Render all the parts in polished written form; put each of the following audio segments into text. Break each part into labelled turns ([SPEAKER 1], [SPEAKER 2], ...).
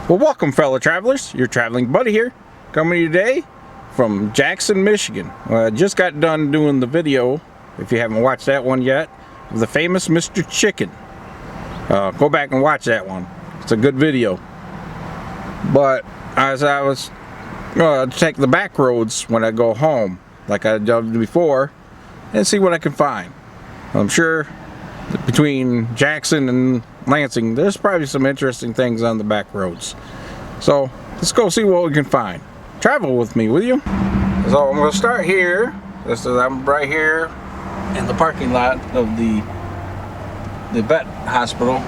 [SPEAKER 1] Well, welcome fellow travelers, your traveling buddy here, coming to you today from Jackson, Michigan. I just got done doing the video, if you haven't watched that one yet, of the famous Mr. Chicken. Go back and watch that one. It's a good video. But as I was take the back roads when I go home, like I did before, and see what I can find. I'm sure between Jackson and Lansing, there's probably some interesting things on the back roads. So let's go see what we can find. Travel with me, will you? So I'm going to start here. I'm right here in the parking lot of the vet hospital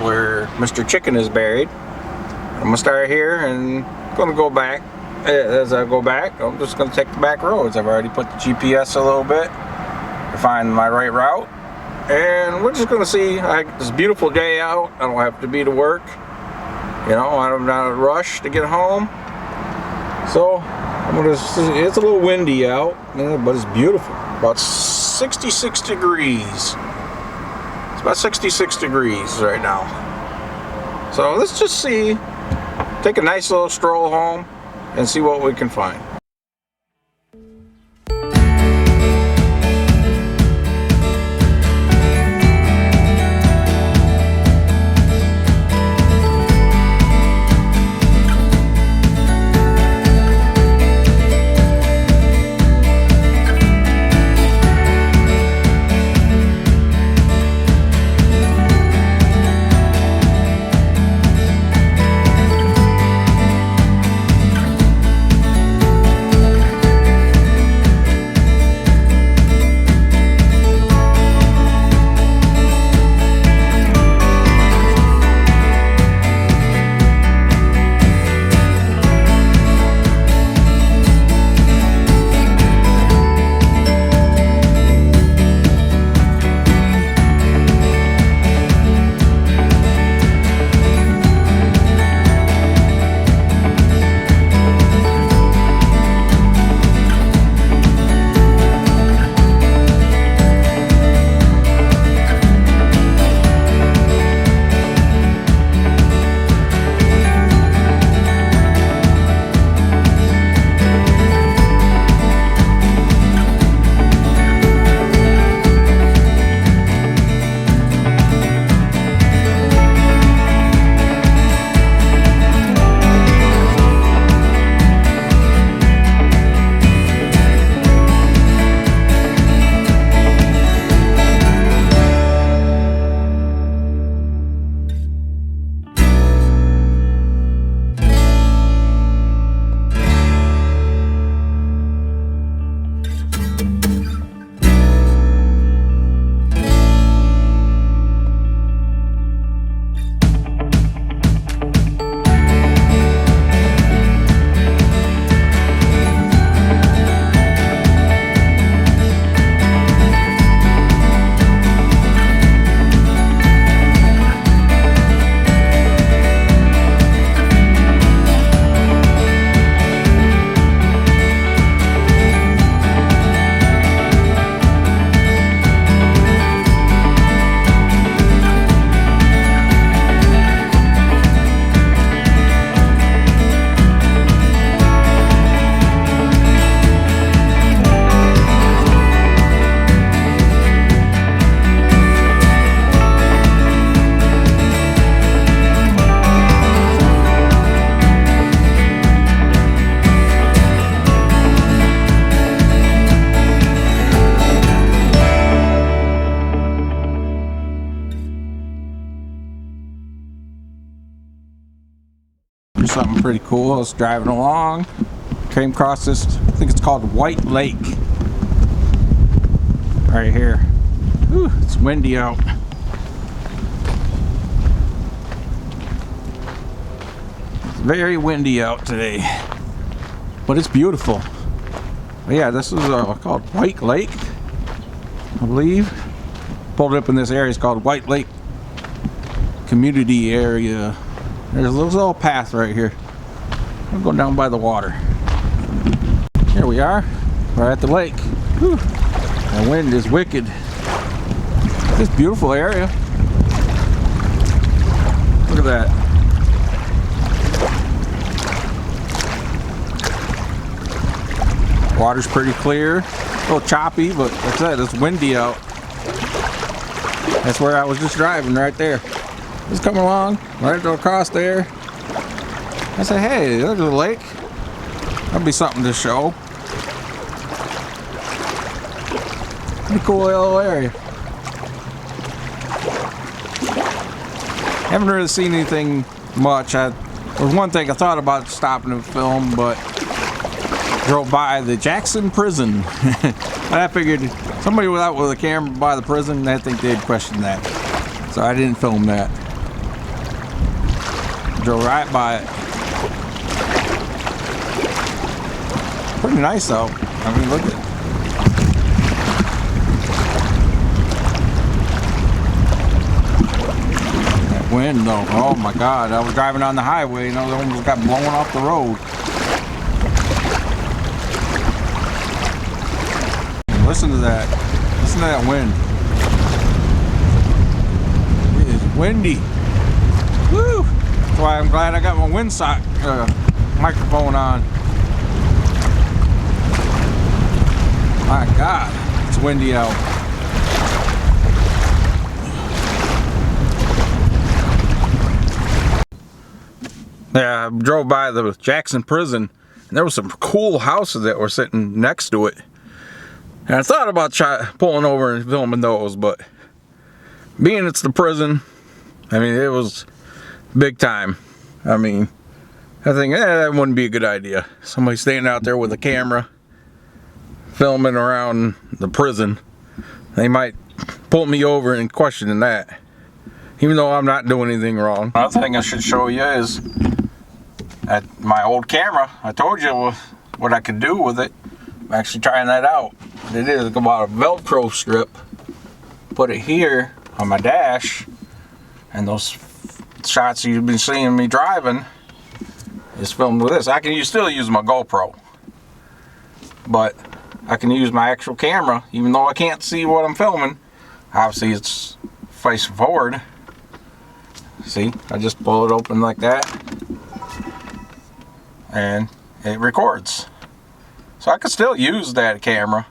[SPEAKER 1] where Mr. Chicken is buried. I'm going to start here and going to go back. As I go back, I'm just going to take the back roads. I've already put the GPS a little bit to find my right route. And we're just going to see this beautiful day out. I don't have to be to work. You know, I'm not in a rush to get home. So, it's a little windy out, but it's beautiful. About 66 degrees. It's about 66 degrees right now. So let's just see, take a nice little stroll home and see what we can find. Something pretty cool. I was driving along, came across this, I think it's called White Lake right here. Whew, it's windy out. It's very windy out today, but it's beautiful. But yeah, this is called White Lake, I believe. Pulled it up in this area. It's called White Lake Community Area. There's a little path right here. I'm going down by the water. Here we are. We're at the lake. Whew. The wind is wicked. This beautiful area. Look at that. Water's pretty clear. A little choppy, but like I said, it's windy out. That's where I was just driving, right there. Just coming along, right across there. I said, hey, there's a lake. That'll be something to show. Pretty cool little area. Haven't really seen anything much. There was one thing I thought about stopping and film, but drove by the Jackson prison. And I figured somebody was out with a camera by the prison, I think they'd question that. So I didn't film that. Drove right by it. Pretty nice though. I mean, look at it. That wind though, oh my God. I was driving on the highway, they almost got blown off the road. Listen to that. Listen to that wind. It is windy. Woo! That's why I'm glad I got my windsock microphone on. My God, it's windy out. Yeah, I drove by the Jackson prison, and there was some cool houses that were sitting next to it. And I thought about pulling over and filming those, but being it's the prison, I mean, it was big time. I mean, I think that wouldn't be a good idea. Somebody standing out there with a camera filming around the prison, they might pull me over and question that, even though I'm not doing anything wrong. Another thing I should show you is at my old camera. I told you what I could do with it. I'm actually trying that out. It is about a Velcro strip. Put it here on my dash, and those shots you've been seeing me driving is filmed with this. I can still use my GoPro, but I can use my actual camera, even though I can't see what I'm filming. Obviously it's facing forward. See, I just pull it open like that, and it records. So I could still use that camera.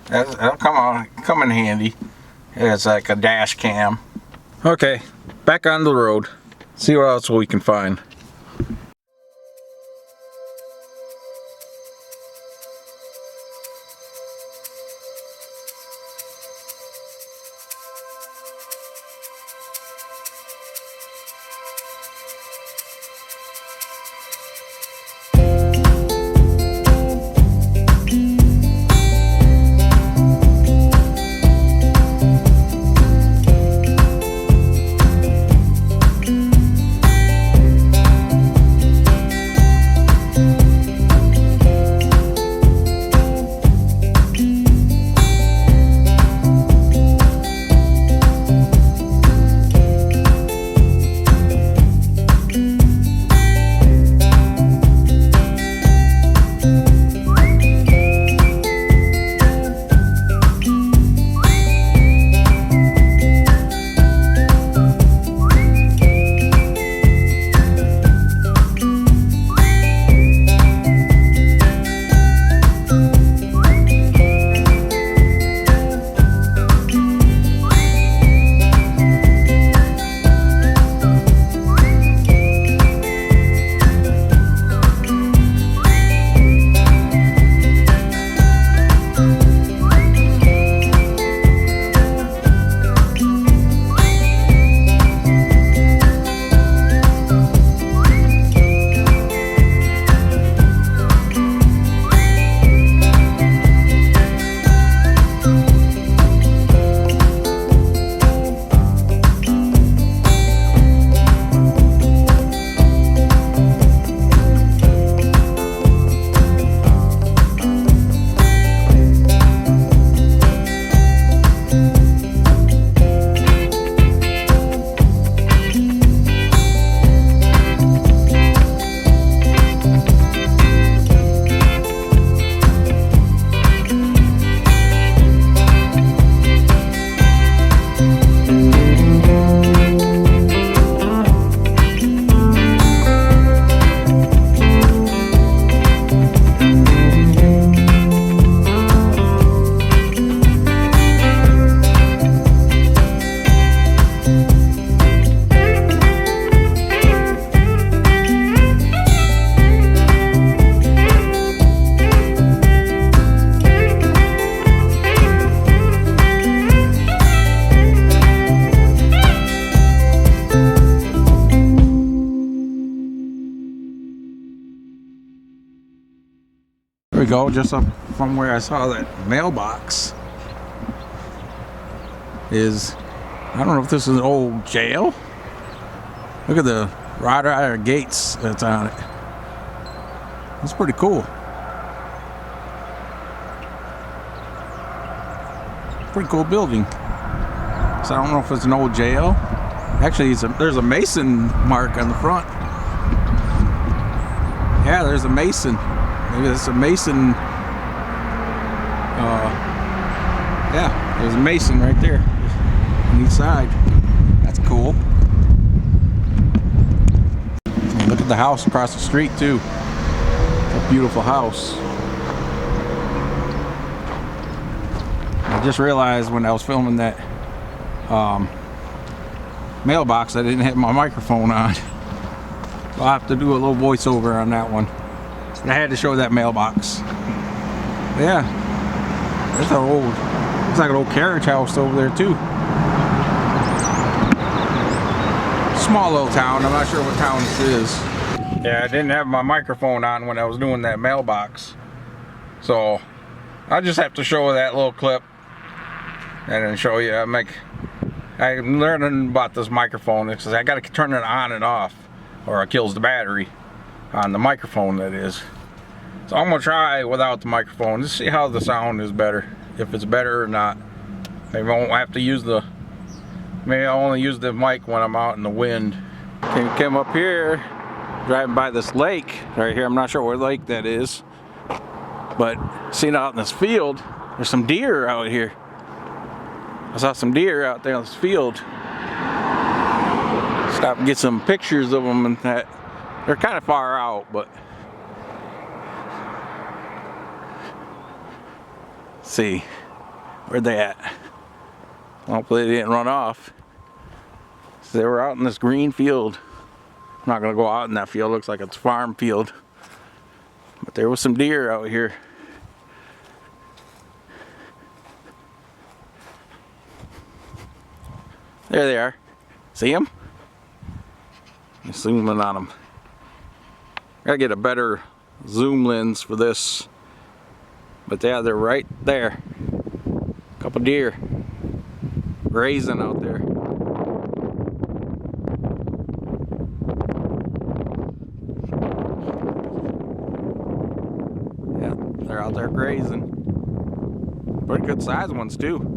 [SPEAKER 1] That'll come in handy. It's like a dash cam. Okay, back on the road. See what else we can find. go, just up from where I saw that mailbox is, I don't know if this is an old jail. Look at the wrought iron gates that's on it. That's pretty cool. Pretty cool building. So I don't know if it's an old jail. Actually, there's a Mason mark on the front. Yeah, there's a Mason. Maybe that's a Mason. Yeah, there's a Mason right there on each side. That's cool. And look at the house across the street too. It's a beautiful house. I just realized when I was filming that mailbox, I didn't have my microphone on. So I'll have to do a little voiceover on that one. I had to show that mailbox. Yeah, there's an old, looks like an old carriage house over there too. Small little town. I'm not sure what town this is. Yeah, I didn't have my microphone on when I was doing that mailbox, so I just have to show that little clip and then show you. I'm learning about this microphone because I got to turn it on and off, or it kills the battery on the microphone, that is. So I'm gonna try without the microphone, just see how the sound is better, if it's better or not. Maybe I won't have to use maybe I'll only use the mic when I'm out in the wind. Came up here, driving by this lake right here. I'm not sure what lake that is, but seeing out in this field, there's some deer out here. I saw some deer out there on this field. Stop and get some pictures of them and that. They're kind of far out, but let's see, where'd they at? Hopefully they didn't run off. So they were out in this green field. I'm not gonna go out in that field. Looks like it's a farm field, but there was some deer out here. There they are. See them? I'm zooming on them. Gotta get a better zoom lens for this. But yeah, they're right there. Couple deer grazing out there. Yeah, they're out there grazing. Pretty good sized ones too.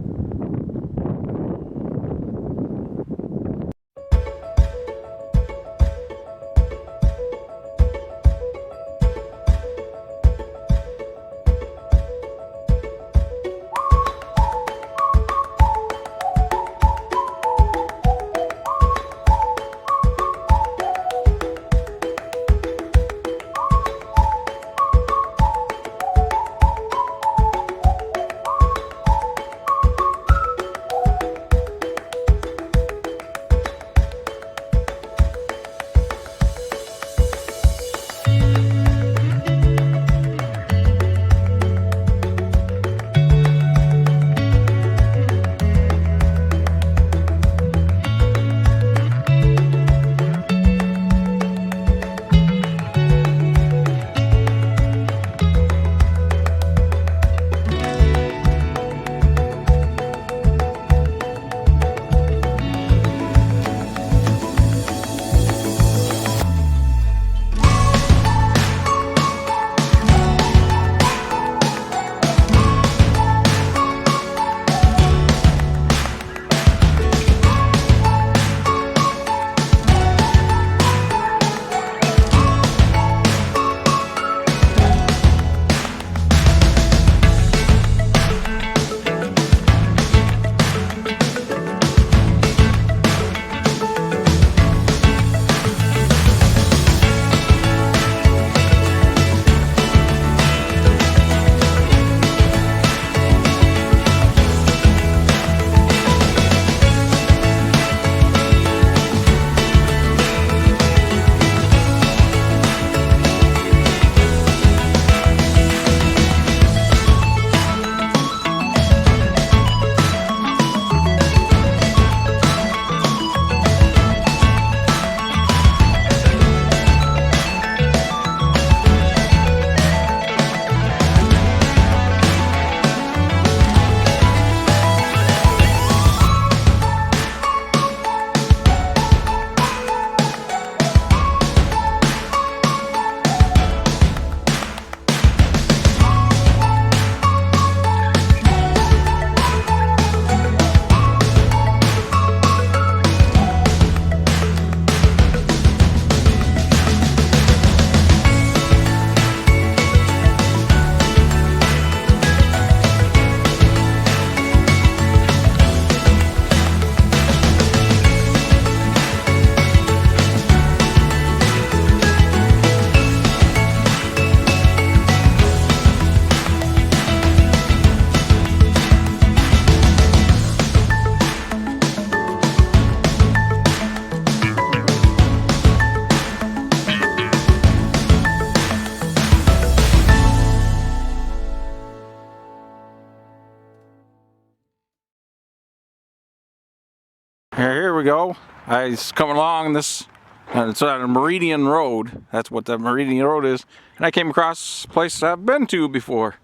[SPEAKER 1] we go. I was coming along this, it's on a Meridian Road. That's what the Meridian Road is. And I came across a place I've been to before.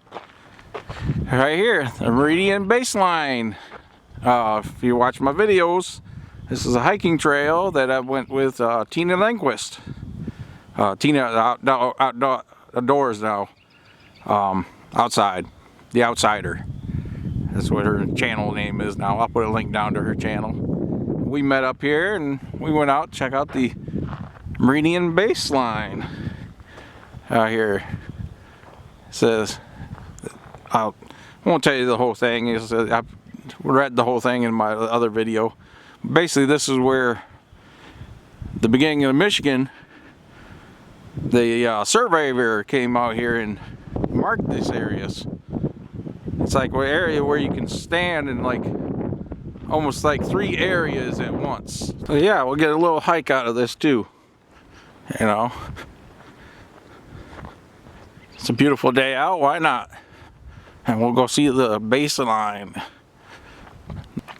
[SPEAKER 1] Right here, the Meridian Baseline. If you watch my videos, this is a hiking trail that I went with Tina Lindquist. Tina outdoors now. Outside. The Outsider. That's what her channel name is now. I'll put a link down to her channel. We met up here and we went out to check out the Meridian Baseline. Here it says, I won't tell you the whole thing. I read the whole thing in my other video. Basically, this is where the beginning of Michigan, the surveyor came out here and marked these areas. It's like an area where you can stand in like almost like 3 areas at once. So yeah, we'll get a little hike out of this too. You know, it's a beautiful day out. Why not? And we'll go see the baseline.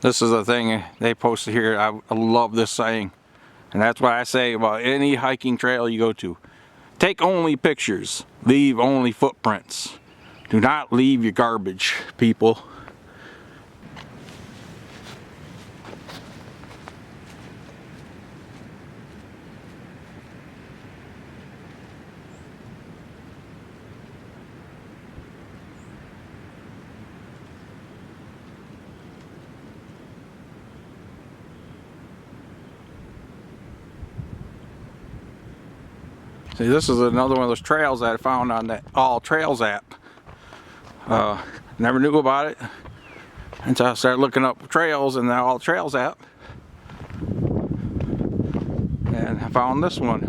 [SPEAKER 1] This is a thing they posted here. I love this saying, and that's what I say about any hiking trail you go to. Take only pictures, leave only footprints. Do not leave your garbage, people. See, this is another one of those trails that I found on that All Trails app. Never knew about it until I started looking up trails in the All Trails app. And I found this one.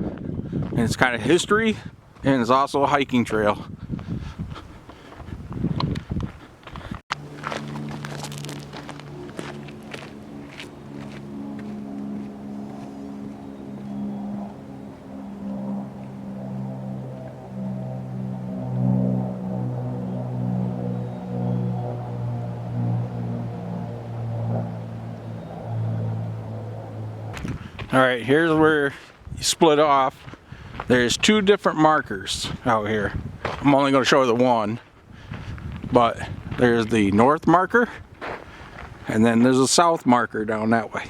[SPEAKER 1] And it's kind of history, and it's also a hiking trail. Alright, here's where you split off. There's 2 different markers out here. I'm only going to show the one, but there's the north marker, and then there's a south marker down that way.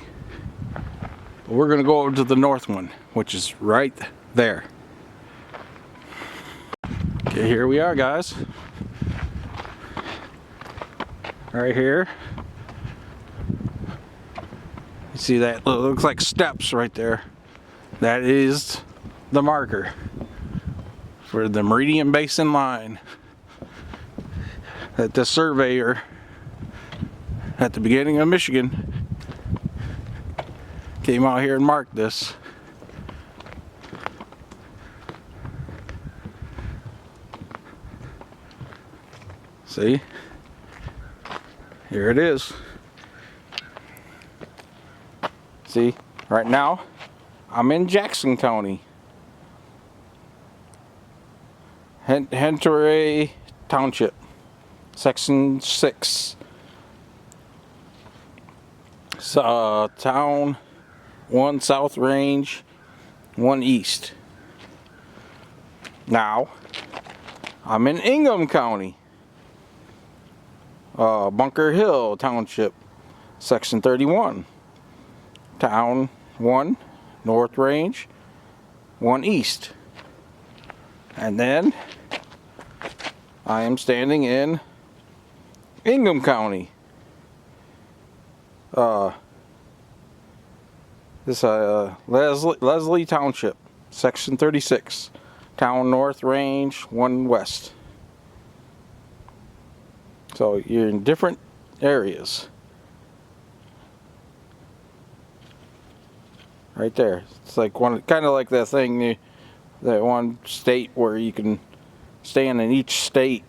[SPEAKER 1] But we're going to go over to the north one, which is right there. Okay, here we are, guys. Right here. See that? It looks like steps right there. That is the marker for the Meridian Basin line that the surveyor at the beginning of Michigan came out here and marked this. See? Here it is. See, right now, I'm in Jackson County. Hentoray Township, Section 6. Town 1 South Range, 1 East. Now, I'm in Ingham County. Bunker Hill Township, Section 31. Town 1 North Range, 1 East. And then I am standing in Ingham County. This Leslie Township, Section 36. Town North Range, 1 West. So you're in different areas. Right there. It's like one, kind of like that thing, that one state where you can stand in each state,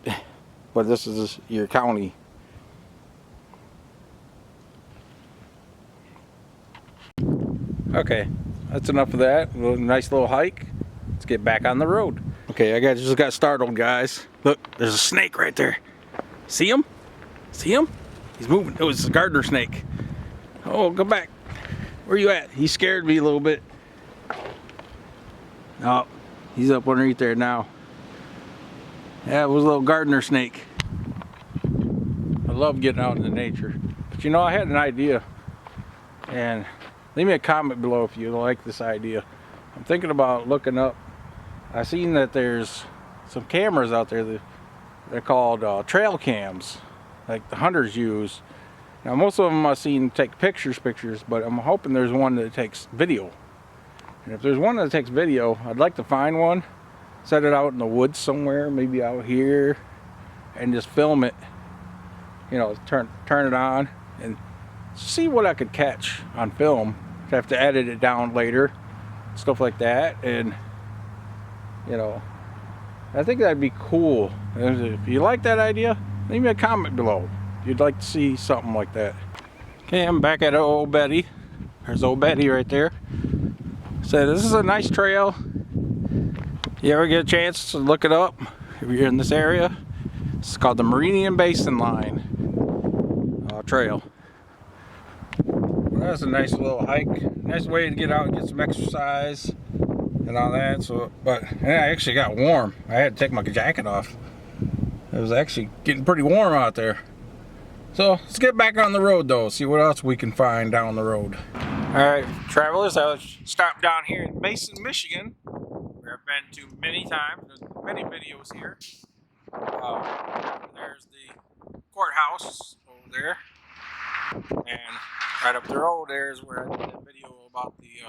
[SPEAKER 1] but this is your county. Okay, that's enough of that. Nice little hike. Let's get back on the road. Okay, I just got startled, guys. Look, there's a snake right there. See him? See him? He's moving. It was a gardener snake. Oh, go back. Where you at? He scared me a little bit. Oh, he's up underneath there now. Yeah, it was a little gardener snake. I love getting out into nature. But you know, I had an idea. And leave me a comment below if you like this idea. I'm thinking about looking up. I've seen that there's some cameras out there that they're called trail cams, like the hunters use. Now most of them I've seen take pictures, but I'm hoping there's one that takes video. And if there's one that takes video, I'd like to find one, set it out in the woods somewhere, maybe out here, and just film it. You know, turn it on and see what I could catch on film. I have to edit it down later, stuff like that, and you know, I think that'd be cool. If you like that idea, leave me a comment below if you'd like to see something like that. Okay, I'm back at Old Betty. There's Old Betty right there. So this is a nice trail. You ever get a chance to look it up if you're in this area? It's called the Meridian Basin Line Trail. That's a nice little hike. Nice way to get out and get some exercise and all that. So, but I actually got warm. I had to take my jacket off. It was actually getting pretty warm out there. So let's get back on the road though. See what else we can find down the road. All right, travelers. I stopped down here in Mason, Michigan, where I've been to many times. There's many videos here. There's the courthouse over there. And right up the road there is where I did that video about the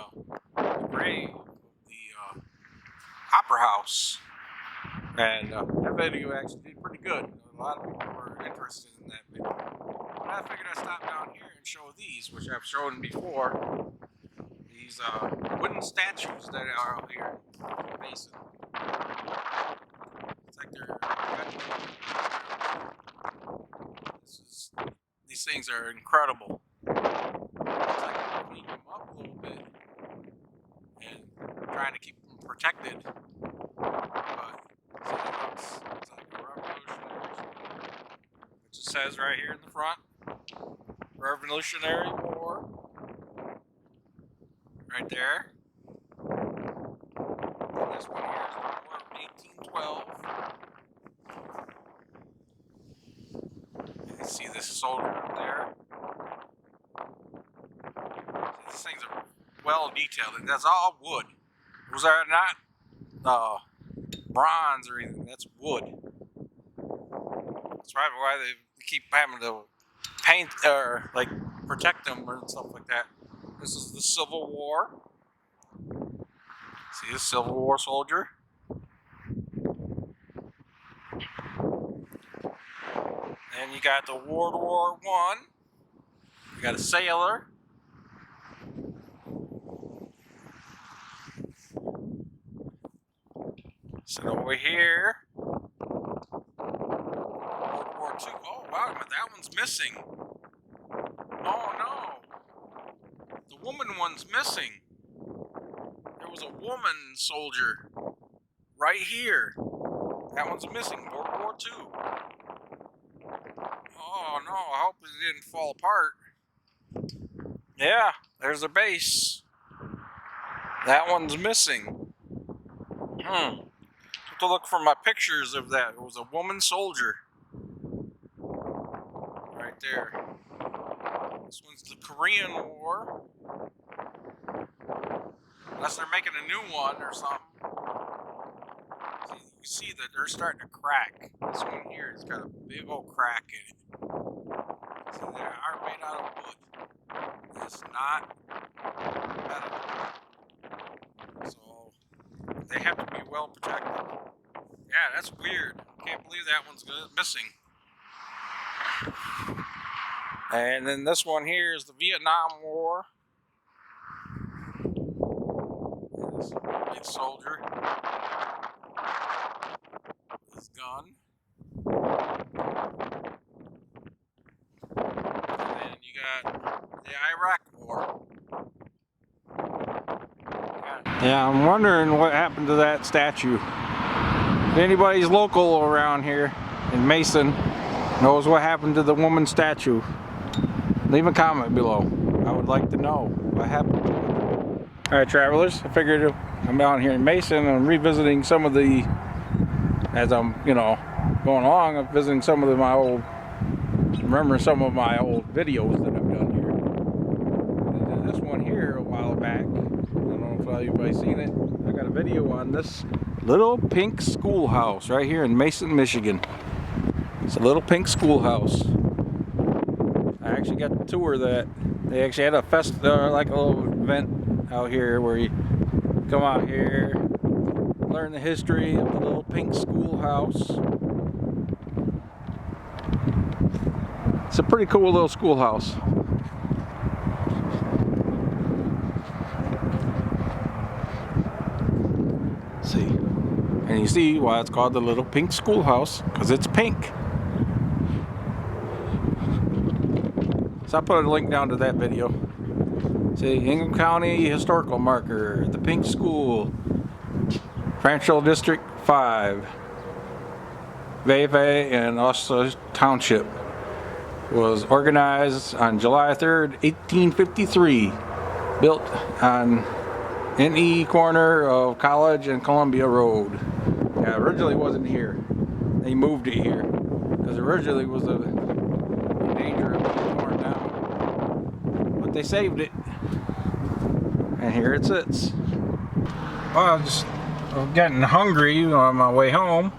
[SPEAKER 1] grave of the Opera House. And that video actually did pretty good. A lot of people were interested in that video. But I figured I'd stop down here and show these, which I've shown before. These wooden statues that are out here in the basin. It's like they're... These things are incredible. It's like I clean them up a little bit and trying to keep them protected. But it's like a revolutionary, which it says right here in the front, Revolutionary War. Right there. And this one here is the War of 1812. You can see this soldier up there. These things are well detailed, and that's all wood. Those are not bronze or anything. That's wood. That's probably why they keep having to paint or like protect them and stuff like that. This is the Civil War. See the Civil War soldier? And you got the World War I. You got a sailor. So over here, World War II. Oh wow, but that one's missing. Oh no, the woman one's missing. There was a woman soldier right here. That one's missing. World War II. Oh no, I hope it didn't fall apart. Yeah, there's their base. That one's missing. Have to look for my pictures of that. It was a woman soldier. Right there. This one's the Korean War. Unless they're making a new one or something. You see that they're starting to crack. This one here has got a big old crack in it. See, they are made out of wood. It's not metal. So they have to be well protected. Yeah, that's weird. Can't believe that one's missing. And then this one here is the Vietnam War. This big soldier. His gun. And then you got the Iraq War. Yeah, I'm wondering what happened to that statue. If anybody's local around here in Mason knows what happened to the woman statue, leave a comment below. I would like to know what happened to it. Alright, travelers, I figured I'm down here in Mason and I'm revisiting some of the, as I'm, going along, I'm visiting some of remembering some of my old videos that I've done here. And this one here a while back, I don't know if anybody's seen it, I got a video on this little pink schoolhouse right here in Mason, Michigan. It's a little pink schoolhouse. I actually got to tour that. They actually had a like a little event out here where you come out here, learn the history of the little pink schoolhouse. It's a pretty cool little schoolhouse. Let's see. And you see why it's called the little pink schoolhouse, because it's pink. So I put a link down to that video. See, Ingham County Historical Marker, the Pink School, Franchville District 5, Veve and Osage Township. Was organized on July 3rd, 1853. Built on NE corner of College and Columbia Road. Yeah, originally wasn't here. They moved it here because originally it was a danger of being torn down. But they saved it, and here it sits. Well, I'm getting hungry on my way home.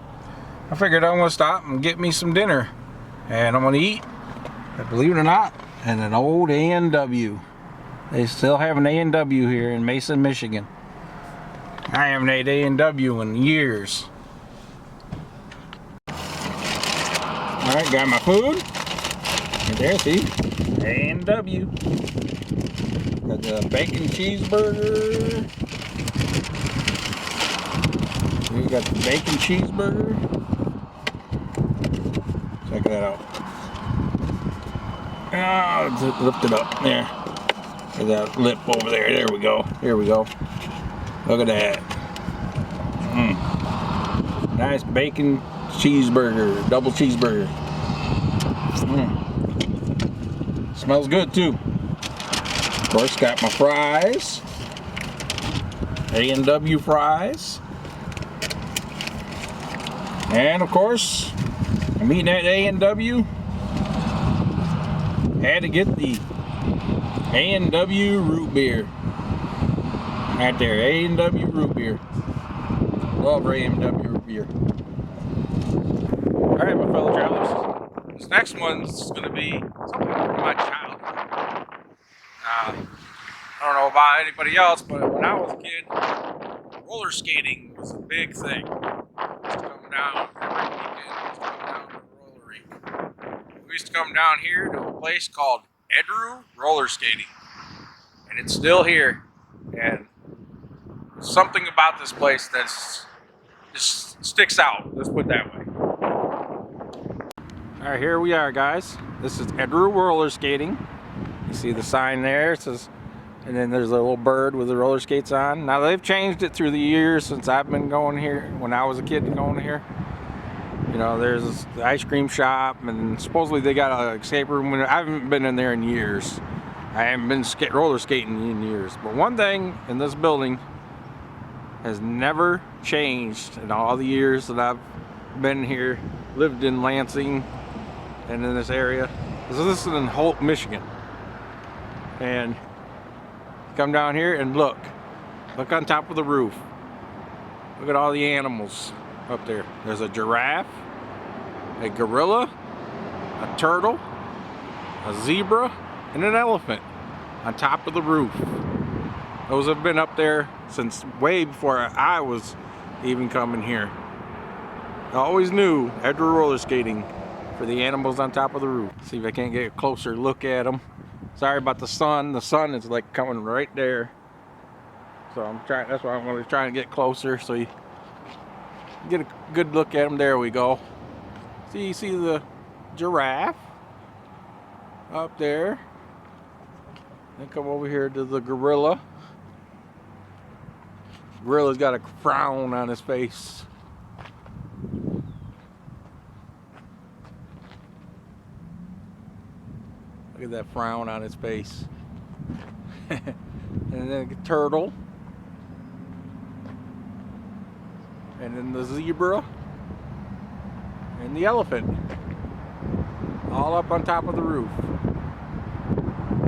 [SPEAKER 1] I figured I'm gonna stop and get me some dinner, and I'm gonna eat. Believe it or not, and an old A&W. They still have an A&W here in Mason, Michigan. I haven't had A&W in years. Alright, got my food. And there, see? A&W. Got the bacon cheeseburger. We got the bacon cheeseburger. Check that out. Oh, lift it up there. There's that lip over there. There we go. Here we go. Look at that. Nice bacon cheeseburger, double cheeseburger. Smells good too. Of course, got my fries. A&W fries. And of course, I'm eating at A&W. Had to get the A&W root beer. Right there, A&W root beer. Love A&W root beer. Alright, my fellow travelers. This next one's going to be something from my childhood. I don't know about anybody else, but when I was a kid, roller skating was a big thing. Used to come down every weekend. Used to come down to the roller rink. We used to come down here to a place called Edru Roller Skating, and it's still here. And something about this place that's just sticks out. Let's put it that way. All right, here we are, guys. This is Edru Roller Skating. You see the sign there. It says, and then there's a little bird with the roller skates on. Now they've changed it through the years since I've been going here. When I was a kid going here. You know, there's the ice cream shop, and supposedly they got an escape room. I haven't been in there in years. I haven't been roller skating in years. But one thing in this building has never changed in all the years that I've been here, lived in Lansing and in this area. This is in Holt, Michigan. And come down here and look on top of the roof. Look at all the animals up there. There's a giraffe, a gorilla, a turtle, a zebra, and an elephant on top of the roof. Those have been up there since way before I was even coming here. I always knew Edru roller skating for the animals on top of the roof. See if I can't get a closer look at them. Sorry about the sun. The sun is like coming right there. So I'm trying. That's why I'm going to try and get closer so you get a good look at them. There we go. See, you see the giraffe up there. Then come over here to the gorilla. Gorilla's got a frown on his face. Look at that frown on his face. and then the turtle, and then the zebra, and the elephant, all up on top of the roof.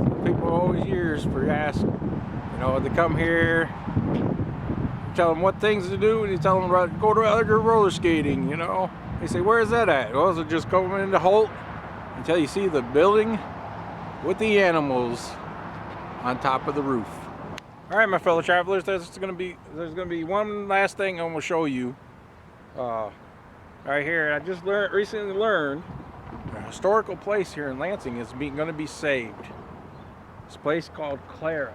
[SPEAKER 1] So people always years for ask, you know, they come here, you tell them what things to do, and you tell them go to other roller skating, you know. They say, where's that at? Well, so just go into Holt until you see the building with the animals on top of the roof. All right, my fellow travelers, there's gonna be one last thing I'm gonna show you. Right here, I just recently learned a historical place here in Lansing is gonna be saved. This place called Clara's,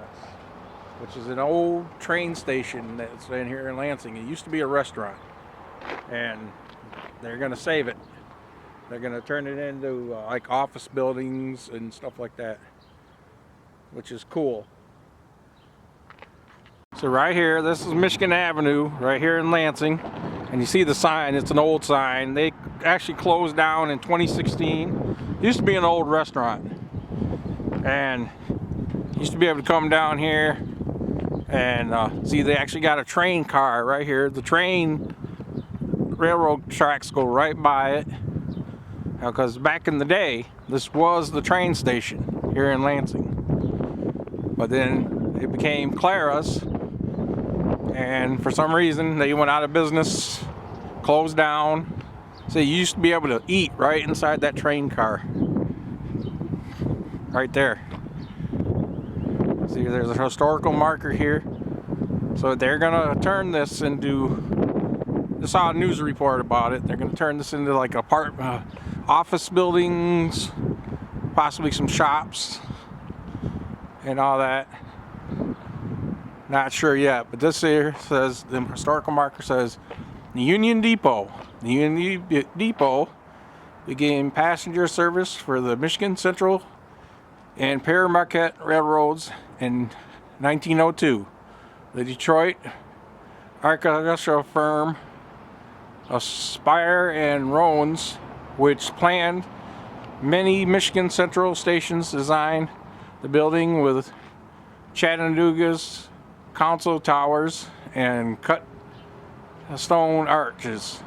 [SPEAKER 1] which is an old train station that's in here in Lansing. It used to be a restaurant, and they're gonna save it. They're gonna turn it into like office buildings and stuff like that, which is cool. So right here, this is Michigan Avenue, right here in Lansing, and you see the sign. It's an old sign. They actually closed down in 2016. It used to be an old restaurant, and you used to be able to come down here and see they actually got a train car right here. The railroad tracks go right by it, because back in the day this was the train station here in Lansing, but then it became Clara's, and for some reason they went out of business, closed down. So you used to be able to eat right inside that train car right there. See, there's a historical marker here. So they're gonna turn this into, I saw a news report about it, they're going to turn this into like office buildings, possibly some shops and all that. Not sure yet, but this here says, the historical marker says, the Union Depot. The Union Depot began passenger service for the Michigan Central and Pear Marquette Railroads in 1902. The Detroit architectural firm Aspire and Rones, which planned many Michigan Central stations, designed the building with Chattanooga's council towers and cut stone arches.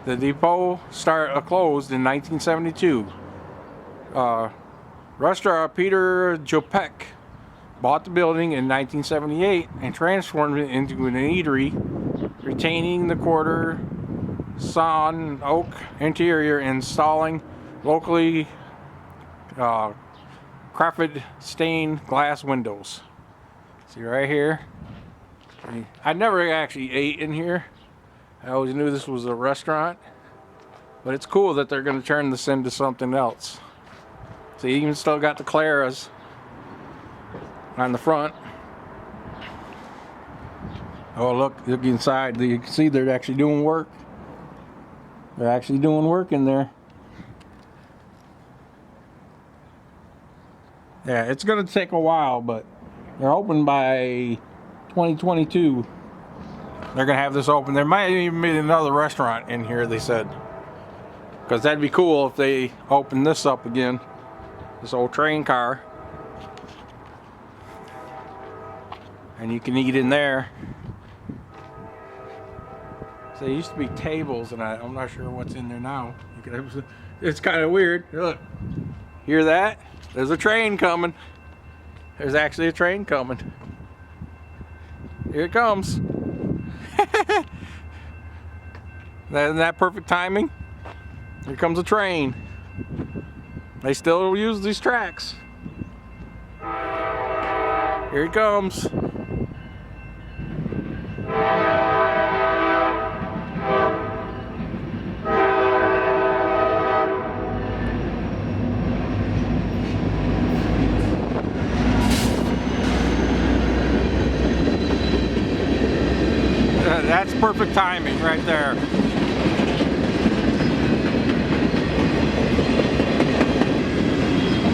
[SPEAKER 1] The depot closed in 1972. Restaurant Peter Jopek bought the building in 1978 and transformed it into an eatery, retaining the quarter sawn oak interior, installing locally crafted stained glass windows. See right here, I never actually ate in here. I always knew this was a restaurant, but it's cool that they're going to turn this into something else. So you even still got the Clara's on the front. Oh, look inside. You can see they're actually doing work. They're actually doing work in there. Yeah, it's going to take a while, but they're open by 2022. They're going to have this open. There might even be another restaurant in here, they said. Because that'd be cool if they open this up again. This old train car. And you can eat in there. So there used to be tables, and I'm not sure what's in there now. It's kind of weird. Look, hear that? There's a train coming. There's actually a train coming. Here it comes. Isn't that perfect timing? Here comes a train. They still use these tracks. Here it comes. That's perfect timing right there.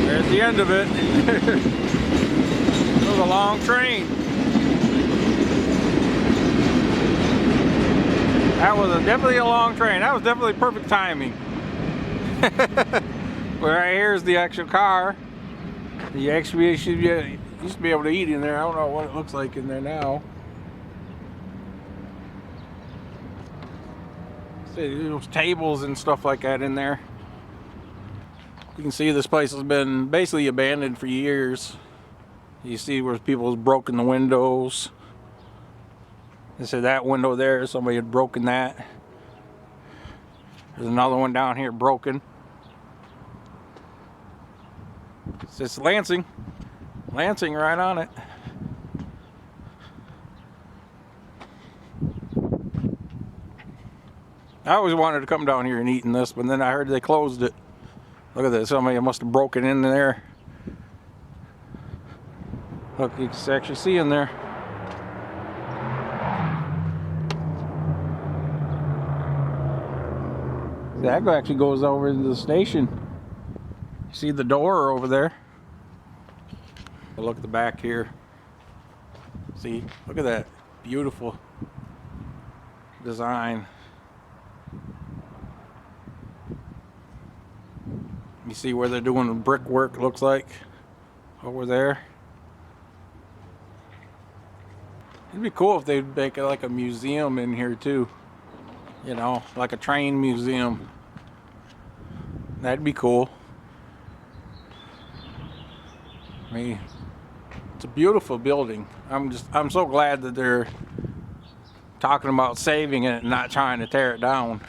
[SPEAKER 1] There's the end of it. It was a long train. That was definitely a long train. That was definitely perfect timing. Right here is the actual car. You Used to be able to eat in there. I don't know what it looks like in there now. See, there's tables and stuff like that in there. You can see this place has been basically abandoned for years. You see where people have broken the windows. They said that window there, somebody had broken that. There's another one down here broken. It's just Lansing. Lansing right on it. I always wanted to come down here and eat in this, but then I heard they closed it. Look at this, somebody must have broken in there. Look, you can actually see in there. That actually goes over into the station. You see the door over there? Look at the back here. See, look at that beautiful design. You see where they're doing the brickwork, looks like over there. It'd be cool if they'd make like a museum in here too. You know, like a train museum. That'd be cool. I mean, it's a beautiful building. I'm so glad that they're talking about saving it and not trying to tear it down.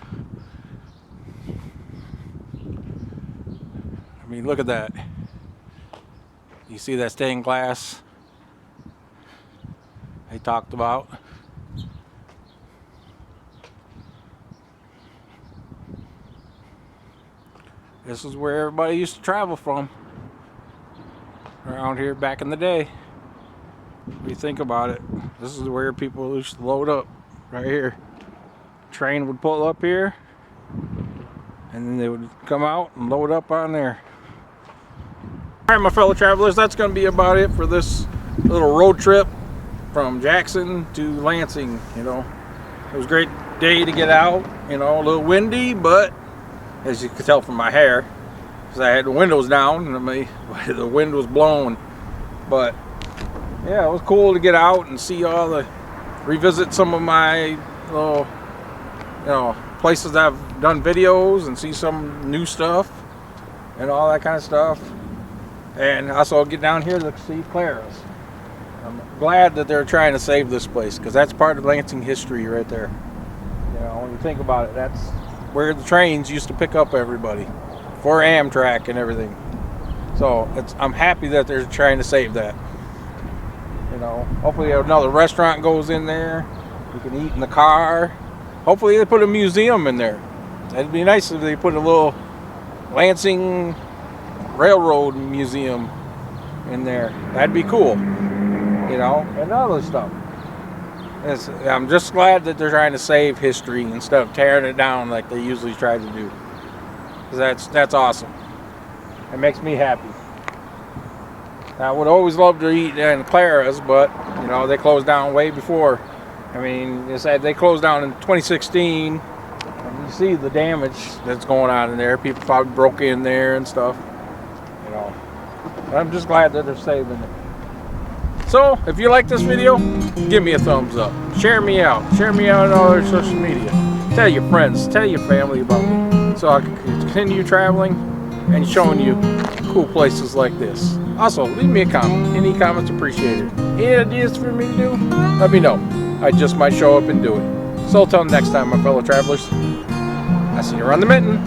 [SPEAKER 1] I mean, look at that. You see that stained glass they talked about? This is where everybody used to travel from around here back in the day. If you think about it, this is where people used to load up, right here. Train would pull up here, and then they would come out and load up on there. Alright, my fellow travelers, that's going to be about it for this little road trip from Jackson to Lansing. You know, it was a great day to get out. You know, a little windy, but as you could tell from my hair, because I had the windows down and the wind was blowing. But yeah, it was cool to get out and see revisit some of my little, you know, places that I've done videos and see some new stuff and all that kind of stuff. And also get down here to see Clara's. I'm glad that they're trying to save this place, because that's part of Lansing history right there. You know, when you think about it, that's where the trains used to pick up everybody for Amtrak and everything. So I'm happy that they're trying to save that. You know, hopefully another restaurant goes in there. You can eat in the car. Hopefully they put a museum in there. It'd be nice if they put a little Lansing Railroad Museum in there. That'd be cool. You know, and other stuff. I'm just glad that they're trying to save history instead of tearing it down like they usually try to do. Because that's awesome. It makes me happy. I would always love to eat in Clara's, but you know, they closed down way before. I mean, they closed down in 2016. And you see the damage that's going on in there. People probably broke in there and stuff. You know, but I'm just glad that they're saving it. So, if you like this video, give me a thumbs up. Share me out. Share me out on all our social media. Tell your friends, tell your family about me, so I can continue traveling and showing you cool places like this. Also, leave me a comment. Any comments appreciated. Any ideas for me to do? Let me know. I just might show up and do it. So, until next time, my fellow travelers, I see you around the mitten.